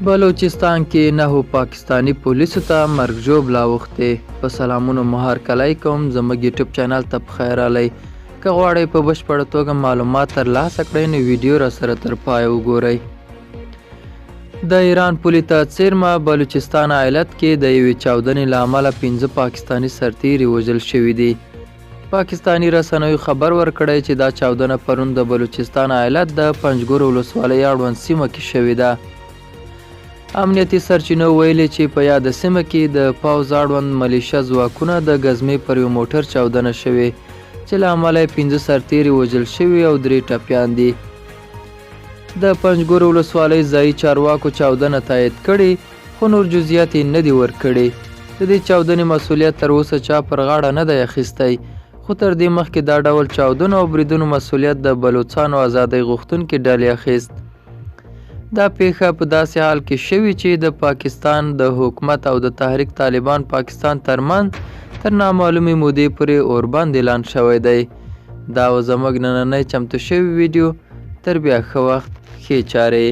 بلوچستان کې 9 پاکستانی پولیسو ته مرګ ژوبله اوښتې. په سلامونو مهار کلی کوم، زموږ یوټیوب چینل ته پخیر راغلی. که غواړئ په بشپړه توګه معلومات ترلاسه کړئ نو ویډیو راسره تر پایه وګورئ. د ایران پولي ته څیرمه بلوچستان ایالت کې د یوې چاودنې له امله 15 پاکستانی سرتیري وژل شوي دي. پاکستانی رسنیو خبر ورکړی چې دا چاودنه پرون د بلوچستان ایالت د پنجګور ولسوالۍ اړوند سیمه کې شوې ده. امنیتي سرچینو ویلي چې په یاده سیمه کې د پوځ اړوند ملیشه ځواکونه د ګزمې پر یو موټر چاودنه شوې چې له امله یې 15 سرتیري وژل شوي او 3 ټپیان دي. د پنجګور ولسوالۍ ځایي چارواکو چاودنه تایید کړې خو نور جزئیات یې نه دي ورکړي. د دې چاودنې مسؤلیت تر اوسه چا پر غاړه نه دی اخیستی، خو تر دې مخکې دا ډول چاودنو او بریدونو مسؤلیت د بلوڅانو ازادۍ غوښتونکي ډلې اخیست. دا پیښه په داسې حال کې شوې چې د پاکستان د حکومت او د تحریک طالبان پاکستان ترمنځ تر نامعلومې مودې پورې اوربند اعلان شوی دی. دا و زموږ نننی چمتو شوی ویډیو. تر بیا ښه وخت، ښې چارې.